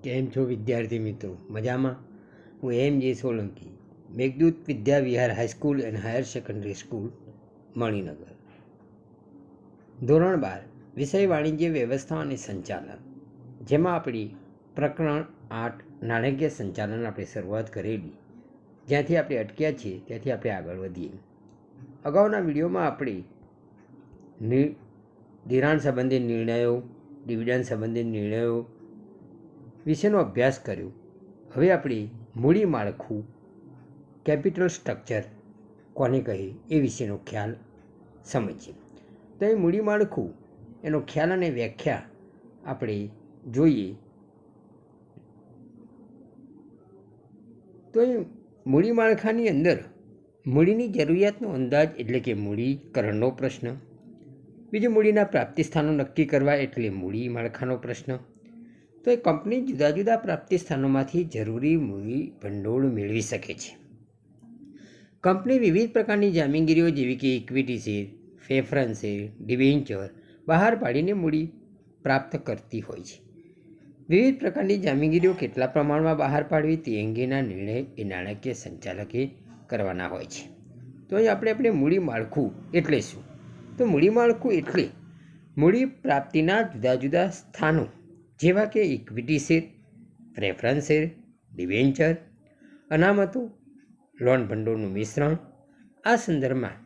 કેમ છો વિદ્યાર્થી મિત્રો? મજામાં? હું M. Solanki, Meghdoot Vidya Vihar high school and higher secondary school, Maninagar. ધોરણ 12 વિષય વાણિજ્ય વ્યવસ્થા અને સંચાલન, જેમાં આપણી પ્રકરણ 8 નાણાકીય સંચાલન આપણે શરૂઆત કરેલી. જ્યાંથી આપણે અટક્યા છીએ ત્યાંથી આપણે આગળ વધીએ. અગાઉના વિડીયોમાં આપણે ધિરાણ સંબંધિત નિર્ણયો, ડિવિડન્ડ સંબંધિત નિર્ણયો વિશેનો અભ્યાસ કર્યો. હવે આપણે મૂડી માળખું, કેપિટલ સ્ટ્રક્ચર કોને કહે એ વિશેનો ખ્યાલ સમજીએ. તો એ મૂડી માળખું, એનો ખ્યાલ અને વ્યાખ્યા આપણે જોઈએ. તો એ મૂડી માળખાની અંદર મૂડીની જરૂરિયાતનો અંદાજ એટલે કે મૂડીકરણનો પ્રશ્ન. બીજું, મૂડીના પ્રાપ્તિ સ્થાનો નક્કી કરવા એટલે મૂડી માળખાનો પ્રશ્ન. તો એ કંપની જુદા જુદા પ્રાપ્તિ સ્થાનોમાંથી જરૂરી મૂડી ભંડોળ મેળવી શકે છે. કંપની વિવિધ પ્રકારની જામીનગીરીઓ જેવી કે equity share, preference share, debenture બહાર પાડીને મૂડી પ્રાપ્ત કરતી હોય છે. વિવિધ પ્રકારની જામીનગીરીઓ કેટલા પ્રમાણમાં બહાર પાડવી તે અંગેના નિર્ણય એ નાણાકીય સંચાલકે કરવાના હોય છે. તો અહીં આપણે મૂડી માળખું એટલે શું? તો મૂડી માળખું એટલે મૂડી પ્રાપ્તિના જુદા જુદા સ્થાનો, જેવા કે equity share, preference share, debenture, અનામતો, લોન ભંડોળનું મિશ્રણ. આ સંદર્ભમાં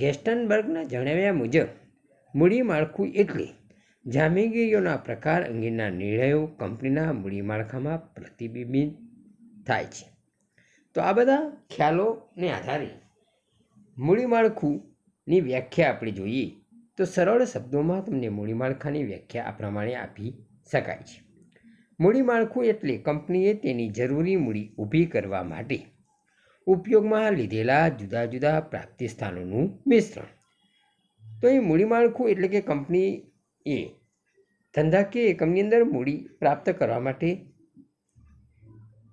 ગેસ્ટનબર્ગના જણાવ્યા મુજબ મૂડી માળખું એટલે જામીનગીરીઓના પ્રકાર અંગેના નિર્ણયો કંપનીના મૂડી માળખામાં પ્રતિબિંબિત થાય છે. તો આ બધા ખ્યાલોને આધારે મૂડી માળખુંની વ્યાખ્યા આપણે જોઈએ તો સરળ શબ્દોમાં તમને મૂડી માળખાની વ્યાખ્યા આ પ્રમાણે આપી શકાય છે. મૂડી માળખું એટલે કંપનીએ તેની જરૂરી મૂડી ઊભી કરવા માટે ઉપયોગમાં લીધેલા જુદા જુદા પ્રાપ્તિ સ્થાનોનું મિશ્રણ. તો એ મૂડી માળખું એટલે કે કંપનીએ ધંધાકીય એકમની અંદર મૂડી પ્રાપ્ત કરવા માટે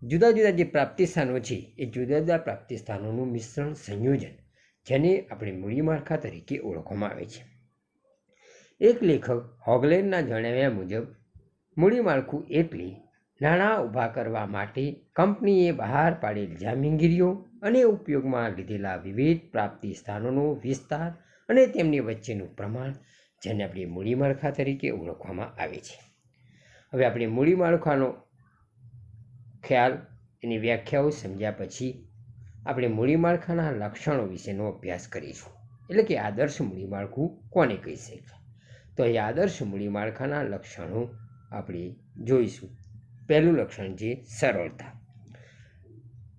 જુદા જુદા જે પ્રાપ્તિ સ્થાનો છે એ જુદા જુદા પ્રાપ્તિ સ્થાનોનું મિશ્રણ, સંયોજન, જેને આપણે મૂડી માળખા તરીકે ઓળખવામાં આવે છે. એક લેખક હોગલેન્ડના જણાવ્યા મુજબ મૂડી માળખું એટલે નાણાં ઊભા કરવા માટે કંપનીએ બહાર પાડેલ જામીનગીરીઓ અને ઉપયોગમાં લીધેલા વિવિધ પ્રાપ્તિ સ્થાનોનો વિસ્તાર અને તેમની વચ્ચેનું પ્રમાણ, જેને આપણે મૂડી માળખા તરીકે ઓળખવામાં આવે છે. હવે આપણે મૂડી માળખાનો ખ્યાલ, એની વ્યાખ્યાઓ સમજ્યા પછી આપણે મૂડી માળખાના લક્ષણો વિશેનો અભ્યાસ કરીશું. એટલે કે આદર્શ મૂડી માળખું કોને કહી શકાય? તો એ આદર્શ મૂડી માળખાના લક્ષણો આપણે જોઈશું. પહેલું લક્ષણ છે સરળતા.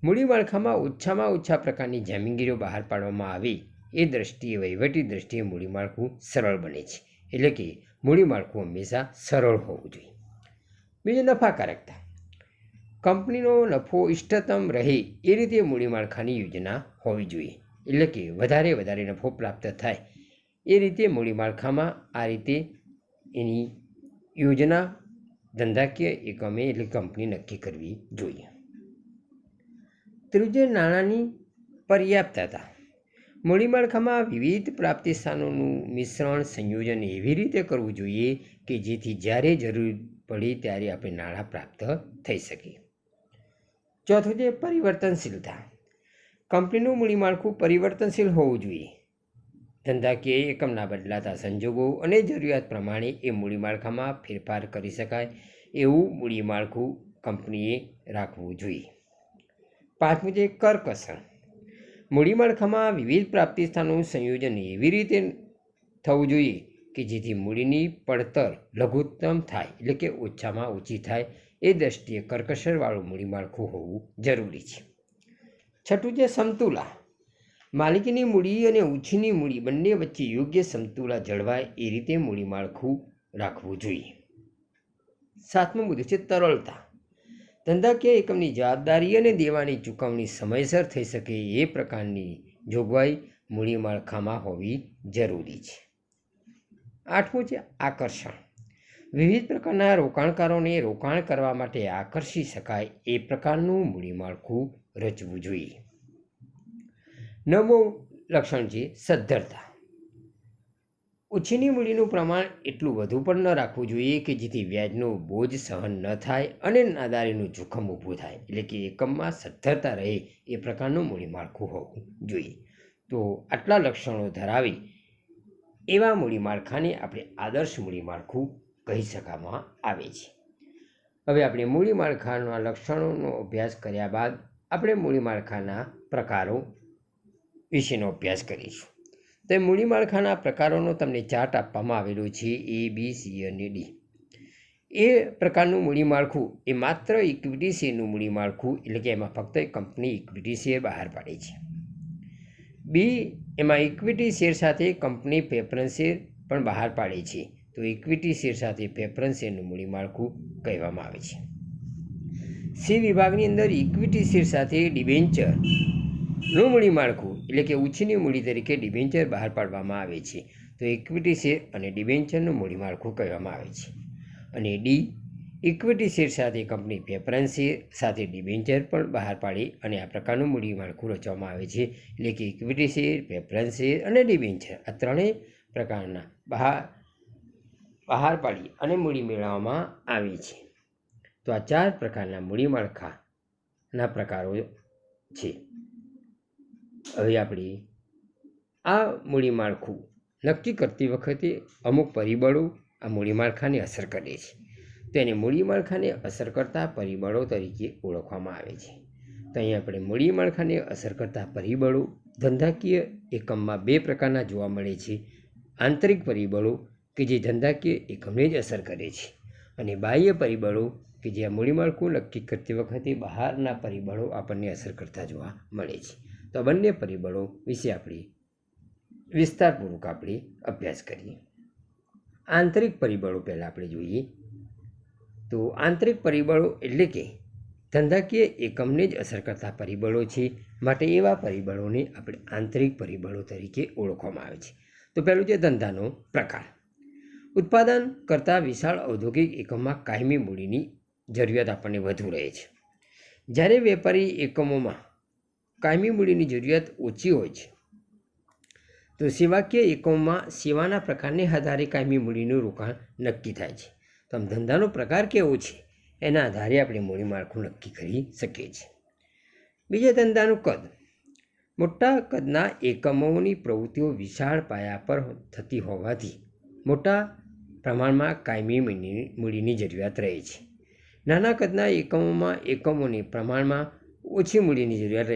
મૂડી માળખામાં ઓછામાં ઓછા પ્રકારની જામીનગીરીઓ બહાર પાડવામાં આવે એ દ્રષ્ટિએ, વહીવટી દ્રષ્ટિએ મૂડી માળખું સરળ બને છે. એટલે કે મૂડી માળખું હંમેશા સરળ હોવું જોઈએ. બીજું, નફાકારકતા. કંપનીનો નફો ઇષ્ટતમ રહે એ રીતે મૂડી માળખાની યોજના હોવી જોઈએ. એટલે કે વધારે નફો પ્રાપ્ત થાય એ રીતે મૂડી માળખામાં આ રીતે એની યોજના ધંધાકીય એકમે એટલે કંપની નક્કી કરવી જોઈએ. ત્રીજું, નાણાંની પર્યાપ્તતા. મૂડી માળખામાં વિવિધ પ્રાપ્તિ સ્થાનોનું મિશ્રણ, સંયોજન એવી રીતે કરવું જોઈએ કે જેથી જ્યારે જરૂર પડે ત્યારે આપણે નાણાં પ્રાપ્ત થઈ શકે. ચોથું છે પરિવર્તનશીલતા. કંપનીનું મૂડી માળખું પરિવર્તનશીલ હોવું જોઈએ. ધંધાકીય એકમના બદલાતા સંજોગો અને જરૂરિયાત પ્રમાણે એ મૂડી માળખામાં ફેરફાર કરી શકાય એવું મૂડી માળખું કંપનીએ રાખવું જોઈએ. પાંચમું છે કરકસર. મૂડી માળખામાં વિવિધ પ્રાપ્તિ સ્થાનોનું સંયોજન એવી રીતે થવું જોઈએ કે જેથી મૂડીની પડતર લઘુત્તમ થાય, એટલે કે ઓછામાં ઓછી થાય એ દ્રષ્ટિએ કરકસરવાળું મૂડી માળખું હોવું જરૂરી છે. છઠ્ઠું છે સમતુલા. માલિકીની મૂડી અને ઉછીની મૂડી બંને વચ્ચે યોગ્ય સમતુલા જળવાય એ રીતે મૂડી માળખું રાખવું જોઈએ. સાતમું મુદ્દો છે તરલતા. ધંધાકીય એકમની જવાબદારી અને દેવાની ચૂકવણી સમયસર થઈ શકે એ પ્રકારની જોગવાઈ મૂડી માળખામાં હોવી જરૂરી છે. આઠમું છે આકર્ષણ. વિવિધ પ્રકારના રોકાણકારોને રોકાણ કરવા માટે આકર્ષી શકાય એ પ્રકારનું મૂડી માળખું રચવું જોઈએ. નવમું લક્ષણ છે સદ્ધરતા. ઓછીની મૂડીનું પ્રમાણ એટલું વધુ પણ ન રાખવું જોઈએ કે જેથી વ્યાજનો બોજ સહન ન થાય અને નાદારીનું જોખમ ઊભું થાય, એટલે કે એકમમાં સદ્ધરતા રહે એ પ્રકારનું મૂડી માળખું હોવું જોઈએ. તો આટલા લક્ષણો ધરાવી એવા મૂડી માળખાને આપણે આદર્શ મૂડી માળખું કહી શકવામાં આવે છે. હવે આપણે મૂડી માળખાના લક્ષણોનો અભ્યાસ કર્યા બાદ આપણે મૂડી માળખાના પ્રકારો વિશેનો અભ્યાસ કરીશું. તો મૂડી માળખાના પ્રકારોનો તમને ચાર્ટ આપવામાં આવેલો છે, A, B, C અને D. એ પ્રકારનું મૂડી માળખું એ માત્ર ઇક્વિટી શેરનું મૂડી માળખું, એટલે કે એમાં ફક્ત કંપની ઇક્વિટી શેર બહાર પાડે છે. બી, એમાં ઇક્વિટી શેર સાથે કંપની પ્રેફરન્સ શેર પણ બહાર પાડે છે. તો ઇક્વિટી શેર સાથે પ્રેફરન્સ શેરનું મૂડી માળખું કહેવામાં આવે છે. સી વિભાગની અંદર ઇક્વિટી શેર સાથે ડિબેન્ચરનું મૂડી માળખું, એટલે કે ઉછીની મૂડી તરીકે ડિબેન્ચર બહાર પાડવામાં આવે છે. તો ઇક્વિટી શેર અને ડિબેન્ચરનું મૂડી માળખું કહેવામાં આવે છે. અને ડી, ઇક્વિટી શેર સાથે કંપની પ્રેફરન્સ શેર સાથે ડિબેન્ચર પણ બહાર પાડી અને આ પ્રકારનું મૂડી માળખું રચવામાં આવે છે. એટલે કે ઇક્વિટી શેર, પ્રેફરન્સ શેર અને ડિબેન્ચર આ ત્રણેય પ્રકારના બહાર પાડી અને મૂડી મેળવવામાં આવે છે. તો આ 4 પ્રકારના મૂડી માળખાના પ્રકારો છે. હવે આપણે આ મૂડી માળખું નક્કી કરતી વખતે અમુક પરિબળો આ મૂડી માળખાને અસર કરે છે. તેને મૂડી માળખાને અસર કરતા પરિબળો તરીકે ઓળખવામાં આવે છે. તો અહીં આપણે મૂડી માળખાને અસર કરતા પરિબળો ધંધાકીય એકમમાં 2 પ્રકારના જોવા મળે છે. આંતરિક પરિબળો કે જે ધંધાકીય એકમને જ અસર કરે છે, અને બાહ્ય પરિબળો કે જે આ મૂડી માળખું નક્કી કરતી વખતે બહારના પરિબળો આપણને અસર કરતા જોવા મળે છે. તો આ બંને પરિબળો વિશે આપણે વિસ્તારપૂર્વક આપણે અભ્યાસ કરીએ. આંતરિક પરિબળો પહેલાં આપણે જોઈએ. તો આંતરિક પરિબળો એટલે કે ધંધાકીય એકમને જ અસર કરતા પરિબળો છે, માટે એવા પરિબળોને આપણે આંતરિક પરિબળો તરીકે ઓળખવામાં આવે છે. તો પહેલું છે ધંધાનો પ્રકાર. ઉત્પાદન કરતાં વિશાળ ઔદ્યોગિક એકમમાં કાયમી મૂડીની જરૂરિયાત આપણને વધુ રહે છે, જ્યારે વેપારી એકમોમાં કાયમી મૂડીની જરૂરિયાત ઓછી હોય છે. તો સેવાકીય એકમોમાં સેવાના પ્રકારને આધારે કાયમી મૂડીનું રોકાણ નક્કી થાય છે. તો આમ ધંધાનો પ્રકાર કેવો છે એના આધારે આપણે મૂડી માળખું નક્કી કરી શકીએ છીએ. બીજા, ધંધાનું કદ. મોટા કદના એકમોની પ્રવૃત્તિઓ વિશાળ પાયા પર થતી હોવાથી મોટા પ્રમાણમાં કાયમી મૂડીની જરૂરિયાત રહે છે. નાના કદના એકમોની પ્રમાણમાં ઓછી મૂડીની જરૂરિયાત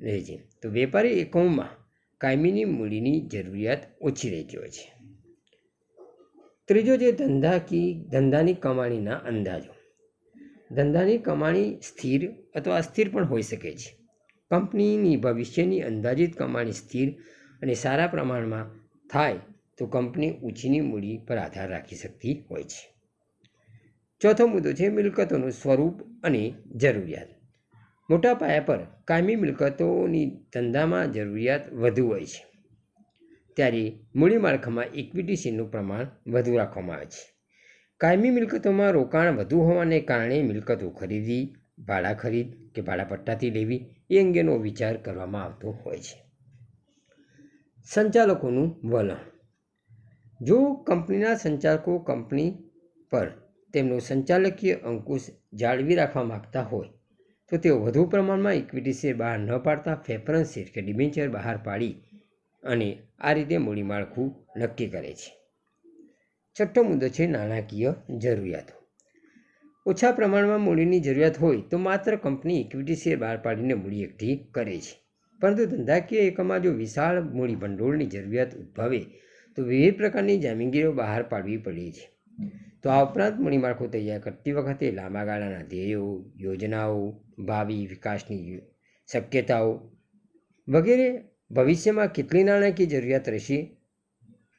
રહે છે. તો વેપારી એકમોમાં કાયમીની મૂડીની જરૂરિયાત ઓછી રહેતી હોય છે. ત્રીજો છે ધંધાની કમાણીના અંદાજો. ધંધાની કમાણી સ્થિર અથવા અસ્થિર પણ હોઈ શકે છે. કંપનીની ભવિષ્યની અંદાજિત કમાણી સ્થિર અને સારા પ્રમાણમાં થાય તો કંપની ઓછીની મૂડી પર આધાર રાખી શકતી હોય છે. ચોથો મુદ્દો છે મિલકતોનું સ્વરૂપ અને જરૂરિયાત. મોટા પાયા પર કાયમી મિલકતોની ધંધામાં જરૂરિયાત વધુ હોય છે, ત્યારે મૂડી માળખામાં ઇક્વિટી શેરનું પ્રમાણ વધુ રાખવામાં આવે છે. કાયમી મિલકતોમાં રોકાણ વધુ હોવાને કારણે મિલકતો ખરીદી, ભાડા ખરીદ કે ભાડા પટ્ટાથી લેવી એ અંગેનો વિચાર કરવામાં આવતો હોય છે. સંચાલકોનું વલણ. જો કંપનીના સંચાલકો કંપની પર તેમનો સંચાલકીય અંકુશ જાળવી રાખવા માગતા હોય તો તેઓ વધુ પ્રમાણમાં ઇક્વિટી શેર બહાર ન પાડતા પ્રેફરન્સ શેર કે ડિબેન્ચર બહાર પાડી અને આ રીતે મૂડી માળખું નક્કી કરે છે. છઠ્ઠો મુદ્દો છે નાણાકીય જરૂરિયાતો. ઓછા પ્રમાણમાં મૂડીની જરૂરિયાત હોય તો માત્ર કંપની ઇક્વિટી શેર બહાર પાડીને મૂડી એકઠી કરે છે, પરંતુ ધંધાકીય એકમમાં જો વિશાળ મૂડી ભંડોળની જરૂરિયાત ઉદ્ભવે તો વિવિધ પ્રકારની જામીનગીરીઓ બહાર પાડવી પડે છે. તો આ ઉપરાંત મૂડી માળખું તૈયાર કરતી વખતે લાંબા ગાળાના ધ્યેયો, યોજનાઓ, ભાવિ વિકાસની શક્યતાઓ વગેરે, ભવિષ્યમાં કેટલી નાણાકીય જરૂરિયાત રહેશે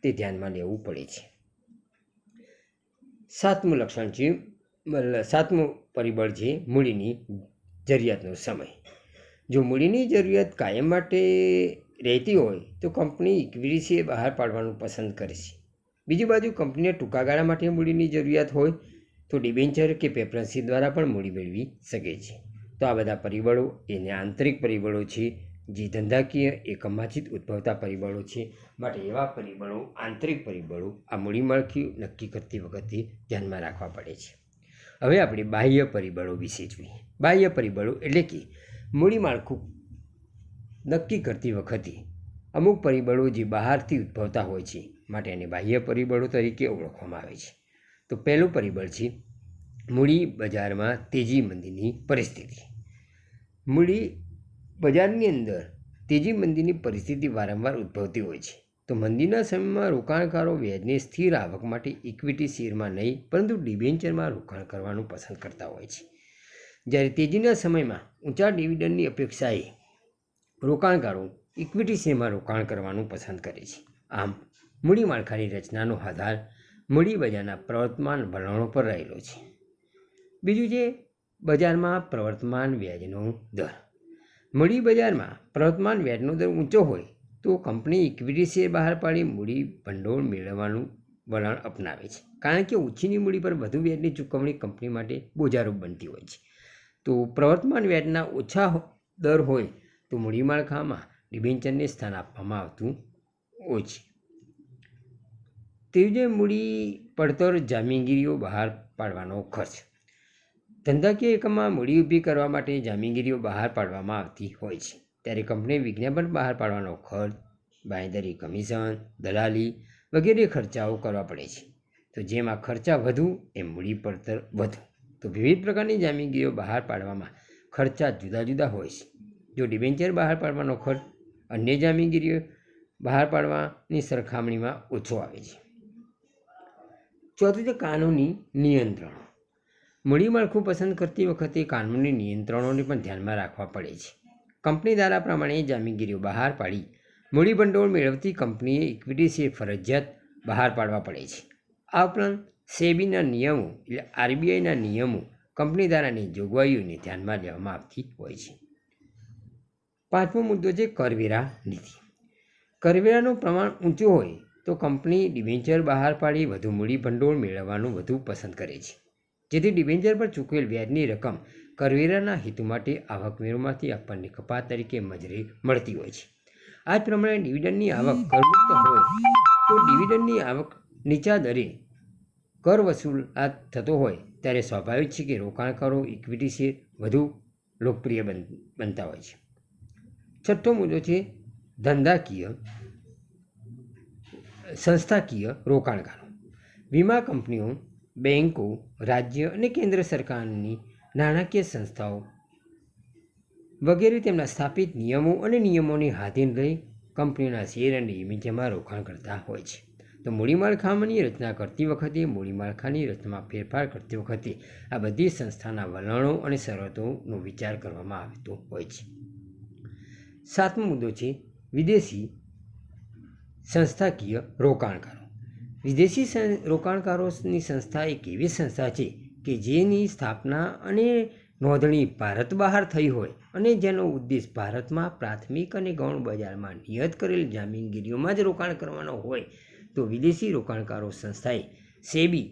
તે ધ્યાનમાં લેવું પડે છે. સાતમું પરિબળ છે મૂડીની જરૂરિયાતનો સમય. જો મૂડીની જરૂરિયાત કાયમ માટે રહેતી હોય તો કંપની ઇક્વિટી શેર બહાર પાડવાનું પસંદ કરે છે. બીજી બાજુ કંપનીને ટૂંકા ગાળા માટે મૂડીની જરૂરિયાત હોય તો ડિબેન્ચર કે પ્રેફરન્સ શેર દ્વારા પણ મૂડી મેળવી શકે છે. તો આ બધા પરિબળો એને આંતરિક પરિબળો છે જે ધંધાકીય એકમમાંથી જ ઉદ્ભવતા પરિબળો છે. માટે એવા પરિબળો, આંતરિક પરિબળો આ મૂડી માળખું નક્કી કરતી વખતે ધ્યાનમાં રાખવા પડે છે. હવે આપણે બાહ્ય પરિબળો વિશે જોઈએ. બાહ્ય પરિબળો એટલે કે મૂડી માળખું નક્કી કરતી વખતે અમુક પરિબળો જે બહારથી ઉદ્ભવતા હોય છે, માટે એને બાહ્ય પરિબળો તરીકે ઓળખવામાં આવે છે. તો પહેલું પરિબળ છે મૂડી બજારમાં તેજી મંદીની પરિસ્થિતિ. મૂડી બજારની અંદર તેજી મંદીની પરિસ્થિતિ વારંવાર ઉદ્ભવતી હોય છે. તો મંદીના સમયમાં રોકાણકારો વ્યાજની સ્થિર આવક માટે ઇક્વિટી શેરમાં નહીં પરંતુ ડિબેન્ચરમાં રોકાણ કરવાનું પસંદ કરતા હોય છે. જ્યારે તેજીના સમયમાં ઊંચા ડિવિડન્ડની અપેક્ષાએ રોકાણકારો ઇક્વિટી શેરમાં રોકાણ કરવાનું પસંદ કરે છે. આમ મૂડી માળખાની રચનાનો આધાર મૂડી બજારના પ્રવર્તમાન વલણો પર રહેલો છે. બીજું છે બજારમાં પ્રવર્તમાન વ્યાજનો દર. મૂડી બજારમાં પ્રવર્તમાન વ્યાજનો દર ઊંચો હોય તો કંપની ઇક્વિટી શેર બહાર પાડી મૂડી ભંડોળ મેળવવાનું વલણ અપનાવે છે. કારણ કે ઓછીની મૂડી પર વધુ વ્યાજની ચૂકવણી કંપની માટે બોજારૂપ બનતી હોય છે. તો પ્રવર્તમાન વ્યાજના ઓછા દર હોય તો મૂડી માળખામાં ડિબેન્ચરને સ્થાન આપવામાં આવતું હોય છે. ત્રીજું મૂડી પડતર જામીનગીરીઓ બહાર પાડવાનો ખર્ચ. ધંધાકીય એકમમાં મૂડી ઊભી કરવા માટે જામીનગીરીઓ બહાર પાડવામાં આવતી હોય છે. ત્યારે કંપની વિજ્ઞાપન બહાર પાડવાનો ખર્ચ, બાંયધરી કમિશન, દલાલી વગેરે ખર્ચાઓ કરવા પડે છે. તો જેમ આ ખર્ચા વધુ એમ મૂડી પડતર વધુ. તો વિવિધ પ્રકારની જામીનગીરીઓ બહાર પાડવામાં ખર્ચા જુદા જુદા હોય છે. જો ડિબેન્ચર બહાર પાડવાનો ખર્ચ અન્ય જામીનગીરીઓ બહાર પાડવાની સરખામણીમાં ઓછો આવે છે. ચોથું છે કાનૂની નિયંત્રણો. મૂડી માળખું પસંદ કરતી વખતે કાનૂની નિયંત્રણોને પણ ધ્યાનમાં રાખવા પડે છે. કંપની ધારા પ્રમાણે જામીનગીરીઓ બહાર પાડી મૂડી ભંડોળ મેળવતી કંપનીએ ઇક્વિટી શેર ફરજિયાત બહાર પાડવા પડે છે. આ ઉપરાંત સેબીના નિયમો એટલે આરબીઆઈના નિયમો કંપની ધારાની જોગવાઈઓને ધ્યાનમાં લેવામાં આવતી હોય છે. પાંચમો મુદ્દો છે કરવેરા નીતિ. કરવેરાનું પ્રમાણ ઊંચું હોય તો કંપની ડિબેન્ચર બહાર પાડી વધુ મૂડી ભંડોળ મેળવવાનું વધુ પસંદ કરે છે. જેથી ડિબેન્ચર પર ચૂકવેલ વ્યાજની રકમ કરવેરાના હેતુ માટે આવકવેરોમાંથી આપણને કપાત તરીકે મજૂરી મળતી હોય છે. આ જ પ્રમાણે ડિવિડન્ડની આવક કરમુક્ત હોય તો ડિવિડન્ડની આવક નીચા દરે કર વસૂલાત થતો હોય ત્યારે સ્વાભાવિક છે કે રોકાણકારો ઇક્વિટી શેર વધુ લોકપ્રિય બનતા હોય છે. છઠ્ઠો મુદ્દો છે સંસ્થાકીય રોકાણકારો. વીમા કંપનીઓ, બેન્કો, રાજ્ય અને કેન્દ્ર સરકારની નાણાકીય સંસ્થાઓ વગેરે તેમના સ્થાપિત નિયમો અને નિયમોની આધીન રહી કંપનીઓના શેર અને ડિબેન્ચરમાં રોકાણ કરતા હોય છે. તો મૂડી માળખાની રચના કરતી વખતે, મૂડી માળખાની રચનામાં ફેરફાર કરતી વખતે આ બધી સંસ્થાના વલણો અને શરતોનો વિચાર કરવામાં આવતો હોય છે. સાતમો મુદ્દો છે વિદેશી સંસ્થાકીય રોકાણકારો. વિદેશી રોકાણકારોની સંસ્થા એક એવી સંસ્થા છે કે જેની સ્થાપના અને નોંધણી ભારત બહાર થઈ હોય અને જેનો ઉદ્દેશ ભારતમાં પ્રાથમિક અને ગૌણ બજારમાં નિયત કરેલ જામીનગીરીઓમાં જ રોકાણ કરવાનો હોય તો વિદેશી રોકાણકારો સંસ્થાએ સેબી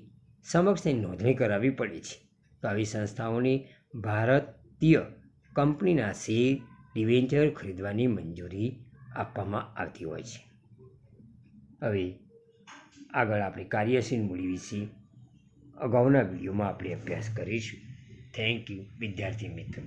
સમક્ષ નોંધણી કરાવવી પડે છે. તો આવી સંસ્થાઓને ભારતીય કંપનીના શેર, ડિબેન્ચર ખરીદવાની મંજૂરી આપવામાં આવતી હોય છે. હવે આગળ આપણે કાર્યશીલ મૂડી વિશે અગાઉના વિડીયોમાં આપણે અભ્યાસ કરીશું. થેન્ક યુ વિદ્યાર્થી મિત્રો.